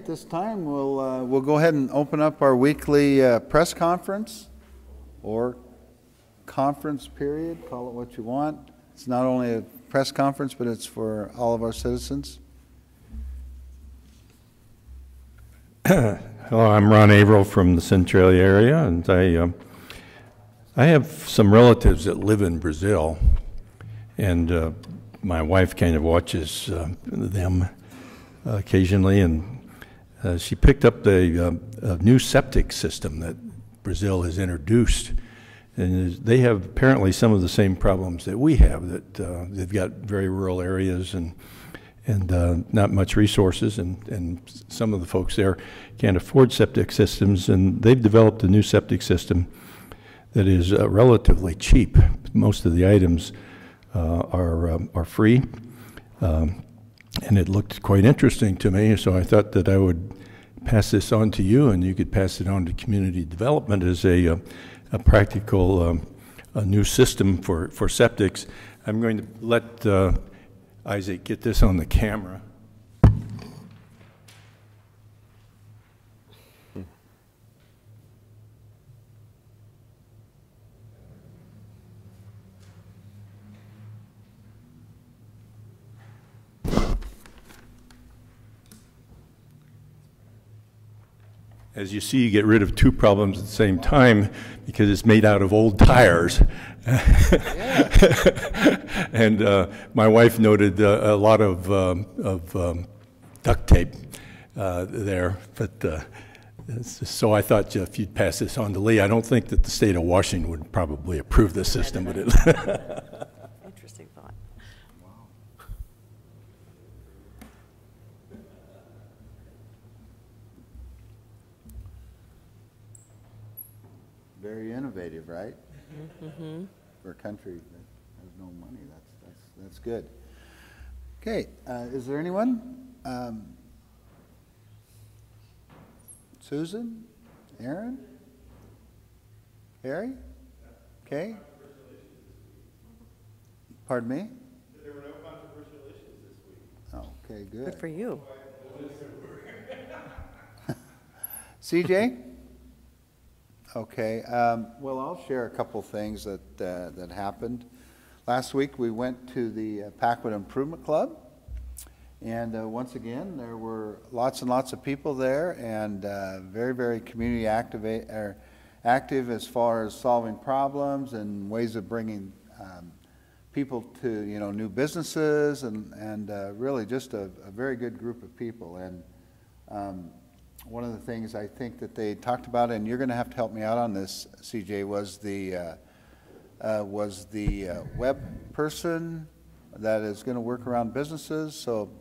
at this time, we'll go ahead and open up our weekly press conference, or conference period, call it what you want. It's not only a press conference, but it's for all of our citizens. Hello, I'm Ron Averill from the Centralia area, and I have some relatives that live in Brazil, and my wife kind of watches them occasionally, and she picked up the new septic system that Brazil has introduced, and they have apparently some of the same problems that we have, that they've got very rural areas and not much resources, and some of the folks there can't afford septic systems, and they've developed a new septic system that is relatively cheap. Most of the items are free, and it looked quite interesting to me, so I thought that I would pass this on to you, and you could pass it on to community development as a practical a new system for septics. I'm going to let Isaac get this on the camera. As you see, you get rid of two problems at the same time because it's made out of old tires. And my wife noted a lot of duct tape there, but so I thought if you'd pass this on to Lee. I don't think that the state of Washington would probably approve this system, but it Interesting thought. Very innovative, right? Mm-hmm. For a country that has no money, that's good. Okay, is there anyone? Susan? Aaron? Harry? Okay. Pardon me? There were no controversial issues this week. Okay, good. Good for you. CJ? Okay, well, I'll share a couple things that happened. Last week we went to the Packwood Improvement Club, and once again there were lots and lots of people there, and very, very community active as far as solving problems and ways of bringing people to new businesses, and really just a very good group of people. And one of the things I think that they talked about, and you're going to have to help me out on this, CJ, was the web person that is going to work around businesses. So,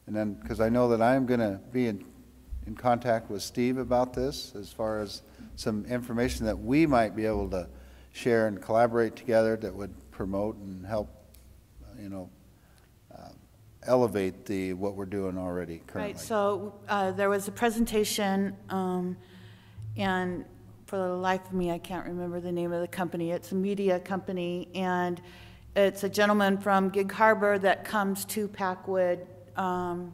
and then because I know that I'm going to be in contact with Steve about this, as far as some information that we might be able to share and collaborate together that would promote and help, elevate what we're doing already currently. Right, so there was a presentation, and for the life of me, I can't remember the name of the company. It's a media company, and it's a gentleman from Gig Harbor that comes to Packwood all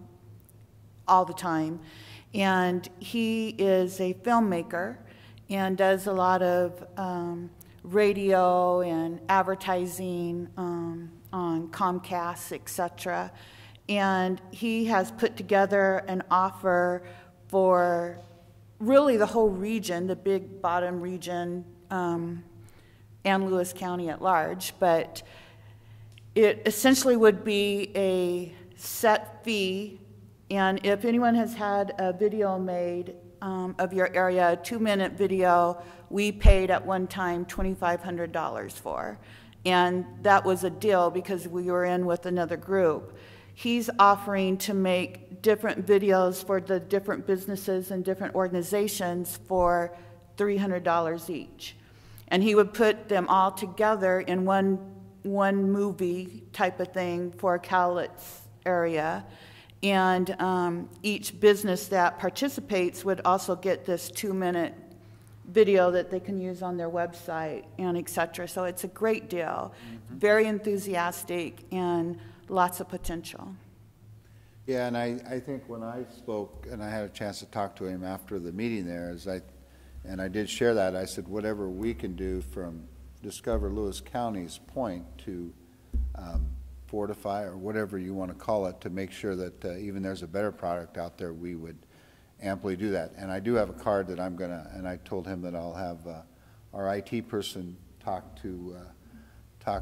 the time. And he is a filmmaker and does a lot of radio and advertising on Comcast, etc. And he has put together an offer for really the whole region, the Big Bottom region, and Lewis County at large. But it essentially would be a set fee. And if anyone has had a video made of your area, a 2-minute video, we paid at one time $2,500 for. And that was a deal because we were in with another group. He's offering to make different videos for the different businesses and different organizations for $300 each. And he would put them all together in one movie type of thing for Cowlitz area. And each business that participates would also get this 2-minute video that they can use on their website and etc. So it's a great deal, very enthusiastic and lots of potential. Yeah, and I think when I spoke, and I had a chance to talk to him after the meeting there, and I did share that, I said, whatever we can do from Discover Lewis County's point to fortify, or whatever you want to call it, to make sure that even there's a better product out there, we would amply do that. And I do have a card that I'm gonna, and I told him that I'll have our IT person talk to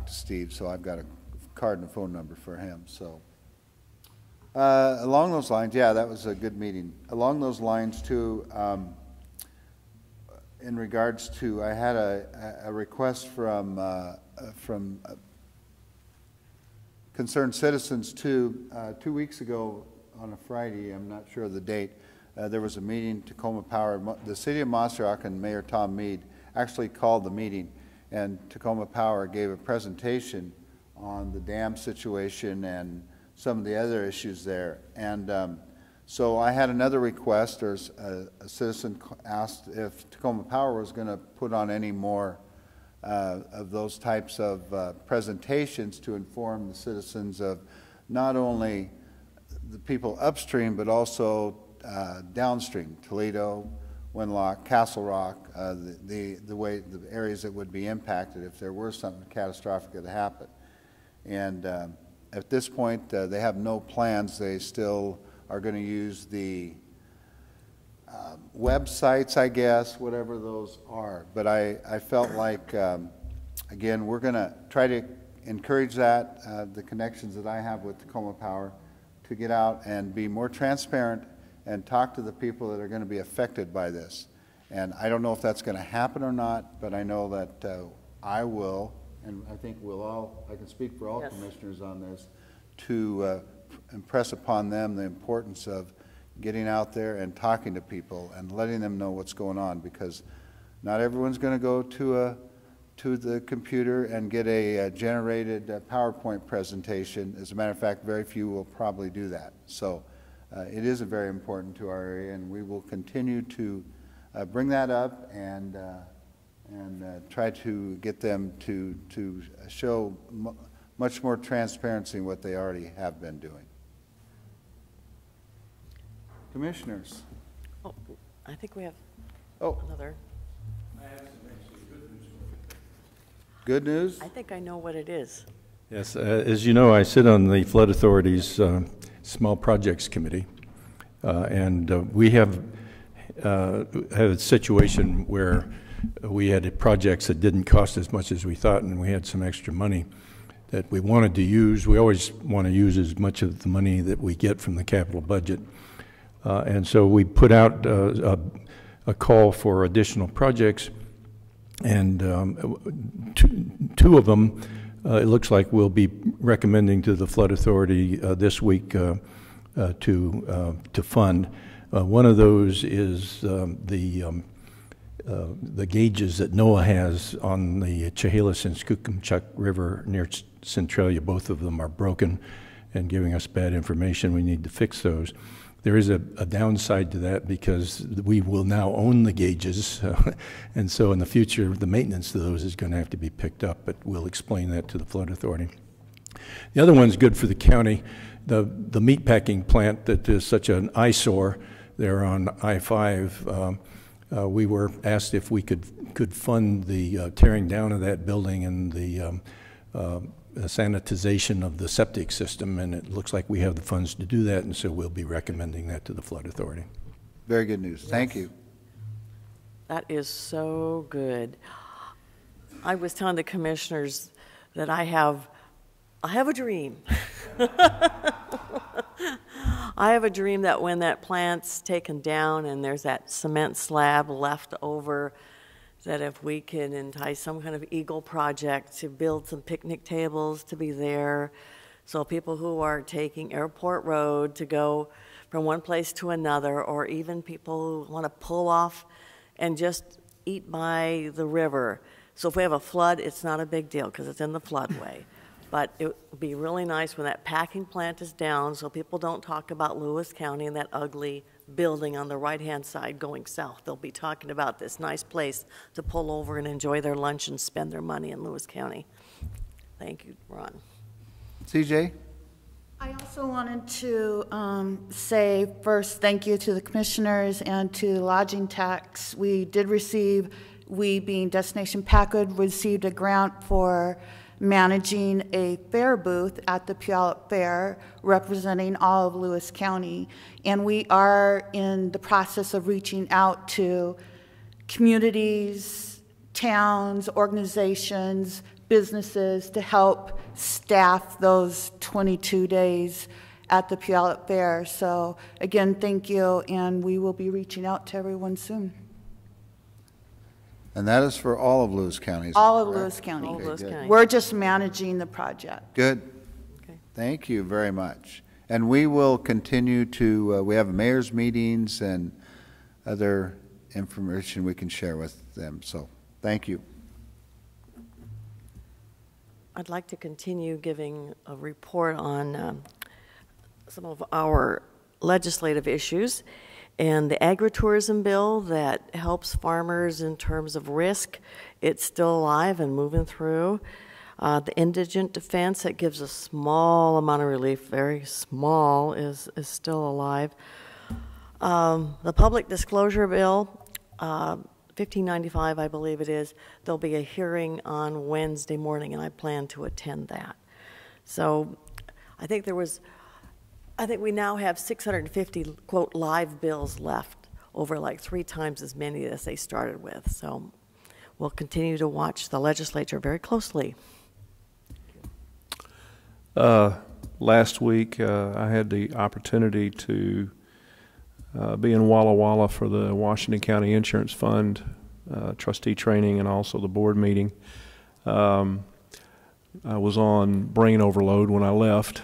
Steve, so I've got a card and a phone number for him, so. Along those lines, yeah, that was a good meeting. Along those lines too, in regards to, I had a request from concerned citizens too. 2 weeks ago on a Friday, I'm not sure of the date, there was a meeting, Tacoma Power, the City of Mossrock and Mayor Tom Mead actually called the meeting, and Tacoma Power gave a presentation on the dam situation and some of the other issues there. And so I had another request, or a citizen asked if Tacoma Power was going to put on any more of those types of presentations to inform the citizens of not only the people upstream, but also downstream, Toledo, Winlock, Castle Rock, the areas that would be impacted if there were something catastrophic that happened. And at this point, they have no plans. They still are going to use the websites, I guess, whatever those are. But I felt like, again, we're going to try to encourage that, the connections that I have with Tacoma Power, to get out and be more transparent and talk to the people that are going to be affected by this. And I don't know if that's going to happen or not, but I know that I will, and I think we'll all, I can speak for all commissioners on this, to impress upon them the importance of getting out there and talking to people and letting them know what's going on, because not everyone's going to go to the computer and get a generated PowerPoint presentation. As a matter of fact, very few will probably do that. So it is very important to our area, and we will continue to bring that up and try to get them to show much more transparency in what they already have been doing. Commissioners. Oh, I think we have Oh, another. good news? I think I know what it is. Yes, as you know, I sit on the Flood Authority's Small Projects Committee, and we have a situation where we had projects that didn't cost as much as we thought, and we had some extra money that we wanted to use. We always want to use as much of the money that we get from the capital budget. And so we put out a call for additional projects, and two of them it looks like we'll be recommending to the Flood Authority this week to fund. One of those is the gauges that NOAA has on the Chehalis and Skookumchuck River near Centralia. Both of them are broken and giving us bad information. We need to fix those. There is a downside to that because we will now own the gauges, and so in the future the maintenance of those is going to have to be picked up, but we'll explain that to the Flood Authority. The other one's good for the county. The meatpacking plant that is such an eyesore there on I-5, we were asked if we could fund the tearing down of that building and the sanitization of the septic system, and it looks like we have the funds to do that, and so we'll be recommending that to the Flood Authority. Very good news. Yes. Thank you. That is so good. I was telling the commissioners that I have a dream. I have a dream that when that plant's taken down and there's that cement slab left over, that if we can entice some kind of Eagle project to build some picnic tables to be there, so people who are taking Airport Road to go from one place to another, or even people who want to pull off and just eat by the river. So if we have a flood, it's not a big deal because it's in the floodway. But it would be really nice when that packing plant is down, so people don't talk about Lewis County and that ugly building on the right-hand side going south. They'll be talking about this nice place to pull over and enjoy their lunch and spend their money in Lewis County. Thank you, Ron. CJ? I also wanted to say first thank you to the commissioners and to lodging tax. We being Destination Packwood, received a grant for managing a fair booth at the Puyallup Fair representing all of Lewis County. And we are in the process of reaching out to communities, towns, organizations, businesses to help staff those 22 days at the Puyallup Fair. So again, thank you, and we will be reaching out to everyone soon. And that is for all of Lewis County? All of Lewis County. All of Lewis good. County. We're just managing the project. Good. Okay. Thank you very much. And we will continue to, we have mayor's meetings and other information we can share with them. So thank you. I'd like to continue giving a report on some of our legislative issues. And the agritourism bill that helps farmers in terms of risk, it's still alive and moving through. The indigent defense that gives a small amount of relief, very small, is still alive. The public disclosure bill, 1595, I believe it is, there'll be a hearing on Wednesday morning, and I plan to attend that. So I think we now have 650, quote, live bills left, over like 3 times as many as they started with. So we'll continue to watch the legislature very closely. Last week, I had the opportunity to be in Walla Walla for the Washington County Insurance Fund trustee training and also the board meeting. I was on brain overload when I left.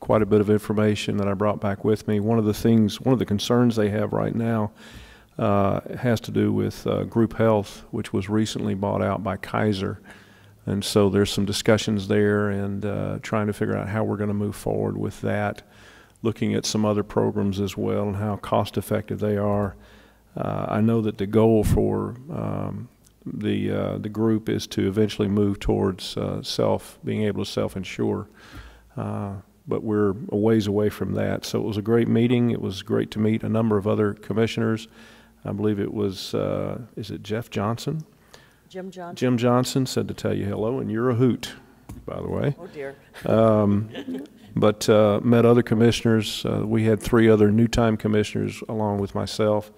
Quite a bit of information that I brought back with me. One of the concerns they have right now has to do with group health, which was recently bought out by Kaiser. And so there's some discussions there and trying to figure out how we're going to move forward with that, looking at some other programs as well and how cost effective they are. I know that the goal for the group is to eventually move towards being able to self-insure. But we're a ways away from that. So it was a great meeting. It was great to meet a number of other commissioners. I believe it was, is it Jeff Johnson? Jim Johnson. Jim Johnson said to tell you hello, and you're a hoot, by the way. Oh, dear. But met other commissioners. We had 3 other new-time commissioners along with myself.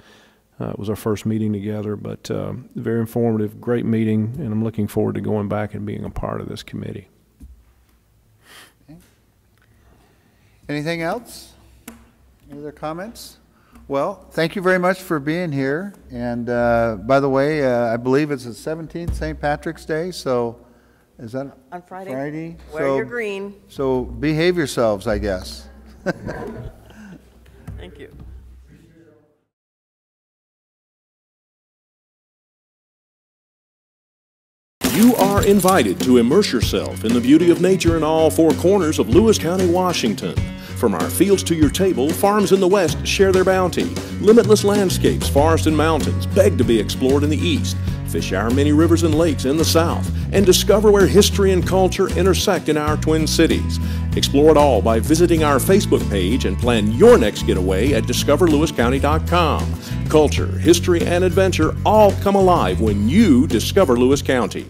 It was our first meeting together, but very informative, great meeting, and I'm looking forward to going back and being a part of this committee. Anything else? Any other comments? Well, thank you very much for being here. And by the way, I believe it's the 17th, St. Patrick's Day. So is that On Friday. Friday? Wear your green. So behave yourselves, I guess. Thank you. You are invited to immerse yourself in the beauty of nature in all 4 corners of Lewis County, Washington. From our fields to your table, farms in the west share their bounty. Limitless landscapes, forests and mountains beg to be explored in the east. Fish our many rivers and lakes in the south, and discover where history and culture intersect in our twin cities. Explore it all by visiting our Facebook page and plan your next getaway at discoverlewiscounty.com. Culture, history, and adventure all come alive when you discover Lewis County.